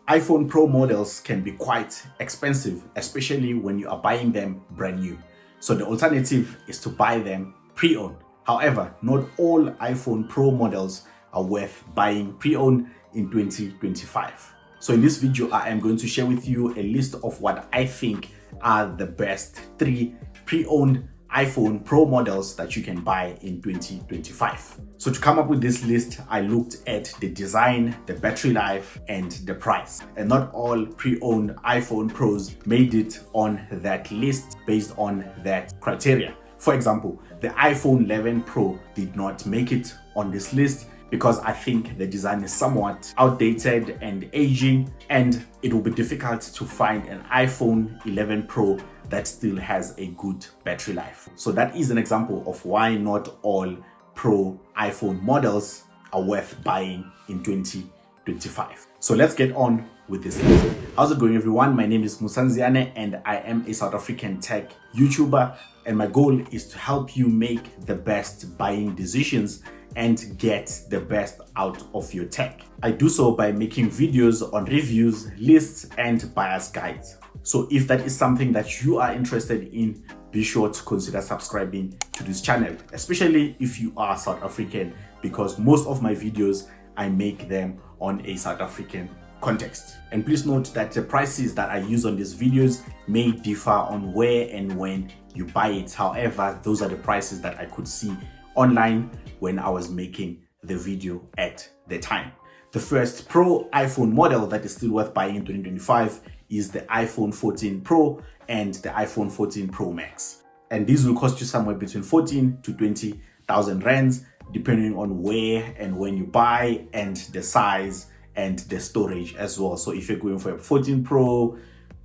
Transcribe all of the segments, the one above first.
iPhone Pro models can be quite expensive, especially when you are buying them brand new. So the alternative is to buy them pre-owned. However, not all iPhone Pro models are worth buying pre-owned in 2025. So in this video, I am going to share with you a list of what I think are the best 3 pre-owned iPhone Pro models that you can buy in 2025. So to come up with this list, I looked at the design, the battery life, and the price. And not all pre-owned iPhone Pros made it on that list based on that criteria. For example, the iPhone 11 Pro did not make it on this list because I think the design is somewhat outdated and aging, and it will be difficult to find an iPhone 11 Pro that still has a good battery life. So that is an example of why not all Pro iPhone models are worth buying in 2025. So let's get on with this list. How's it going, everyone? My name is Musanziane and I am a South African tech YouTuber, and my goal is to help you make the best buying decisions and get the best out of your tech. I do so by making videos on reviews, lists, and buyer's guides. So if that is something that you are interested in, be sure to consider subscribing to this channel, especially if you are South African, because most of my videos, I make them on a South African context. And please note that the prices that I use on these videos may differ on where and when you buy it. However, those are the prices that I could see online when I was making the video at the time. The first Pro iPhone model that is still worth buying in 2025 is the iPhone 14 Pro and the iPhone 14 Pro Max. And these will cost you somewhere between 14 to 20,000 rands, depending on where and when you buy, and the size and the storage as well. So if you're going for a 14 Pro,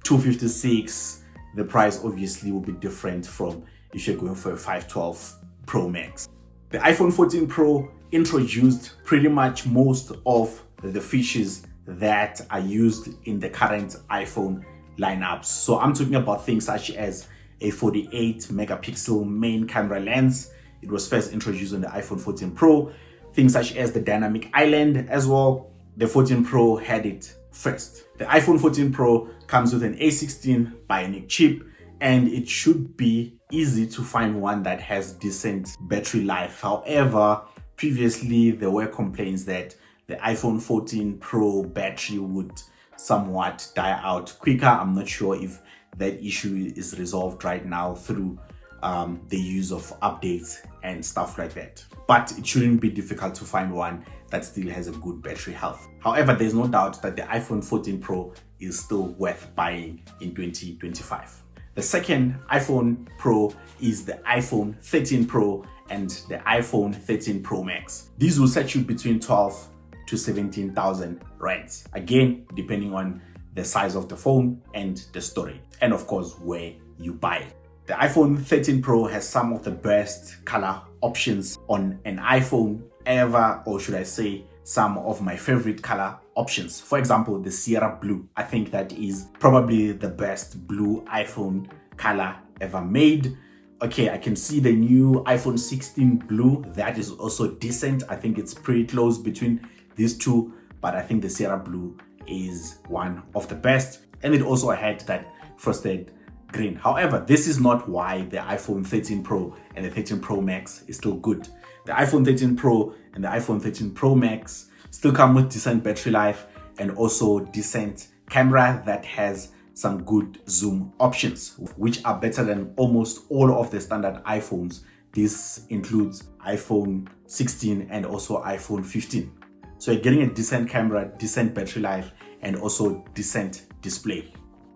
256, the price obviously will be different from if you're going for a 512 Pro Max. The iPhone 14 Pro introduced pretty much most of the features that are used in the current iPhone lineups. So I'm talking about things such as a 48 megapixel main camera lens. It was first introduced on the iPhone 14 Pro. Things such as the dynamic island as well. The 14 Pro had it first. The iPhone 14 Pro comes with an A16 Bionic chip, and it should be easy to find one that has decent battery life. However, previously there were complaints that the iPhone 14 Pro battery would somewhat die out quicker. I'm not sure if that issue is resolved right now through the use of updates and stuff like that. But it shouldn't be difficult to find one that still has a good battery health. However, there's no doubt that the iPhone 14 Pro is still worth buying in 2025. The second iPhone Pro is the iPhone 13 Pro and the iPhone 13 Pro Max. These will set you between 12 to 17,000 rands. Again, depending on the size of the phone and the storage, and of course, where you buy it. The iPhone 13 Pro has some of the best color options on an iPhone ever, or should I say, some of my favorite color options. For example, the Sierra Blue. I think that is probably the best blue iPhone color ever made. Okay, I can see the new iPhone 16 Blue. That is also decent. I think it's pretty close between these two, but I think the Sierra Blue is one of the best. And it also had that frosted green. However, this is not why the iPhone 13 Pro and the 13 Pro Max is still good. The iPhone 13 Pro and the iPhone 13 Pro Max still come with decent battery life and also decent camera that has some good zoom options, which are better than almost all of the standard iPhones. This includes iPhone 16 and also iPhone 15. So you're getting a decent camera, decent battery life, and also decent display.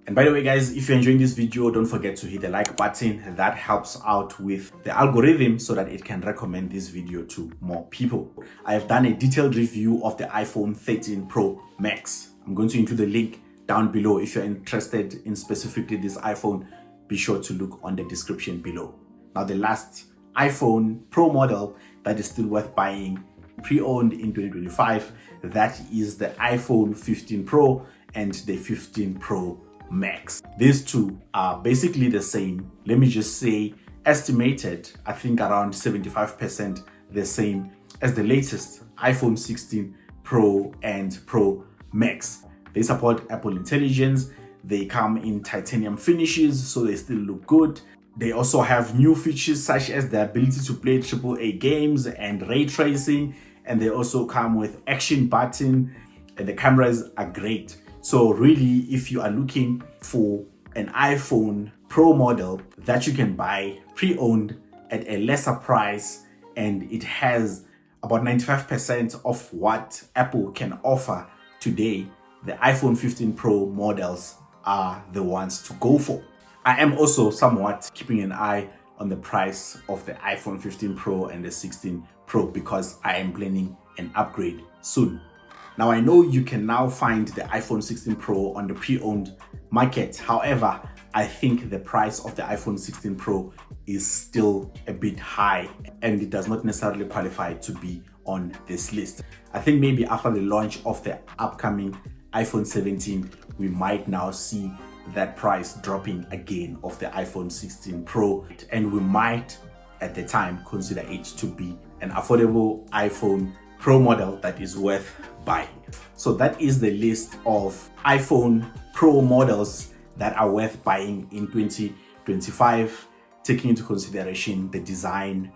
And by the way, guys, if you're enjoying this video, don't forget to hit the like button. That helps out with the algorithm so that it can recommend this video to more people. I have done a detailed review of the iPhone 13 Pro Max. I'm going to include the link down below. If you're interested in specifically this iPhone, be sure to look on the description below. Now, the last iPhone Pro model that is still worth buying pre-owned in 2025, that is the iPhone 15 Pro and the 15 Pro Max. These two are basically the same. Let me just say estimated, I think around 75% the same as the latest iPhone 16 Pro and Pro Max. They support Apple Intelligence. They come in titanium finishes, so they still look good. They also have new features such as the ability to play AAA games and ray tracing, and they also come with action button, and the cameras are great. So really, if you are looking for an iPhone Pro model that you can buy pre-owned at a lesser price, and it has about 95% of what Apple can offer today, the iPhone 15 Pro models are the ones to go for. I am also somewhat keeping an eye on the price of the iPhone 15 Pro and the 16 Pro because I am planning an upgrade soon. Now I know you can now find the iPhone 16 Pro on the pre-owned market. However, I think the price of the iPhone 16 Pro is still a bit high and it does not necessarily qualify to be on this list. I think maybe after the launch of the upcoming iPhone 17, we might now see that price dropping again of the iPhone 16 Pro, and we might at the time consider it to be an affordable iPhone Pro model that is worth buying. So that is the list of iPhone Pro models that are worth buying in 2025, taking into consideration the design,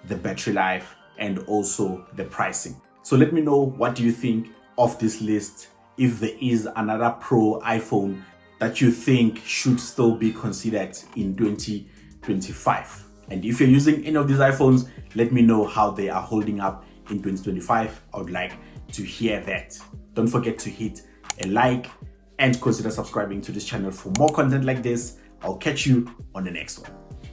the battery life, and also the pricing. So let me know, what do you think of this list? If there is another Pro iPhone that you think should still be considered in 2025. And if you're using any of these iPhones, let me know how they are holding up in 2025. I would like to hear that. Don't forget to hit a like and consider subscribing to this channel for more content like this. I'll catch you on the next one.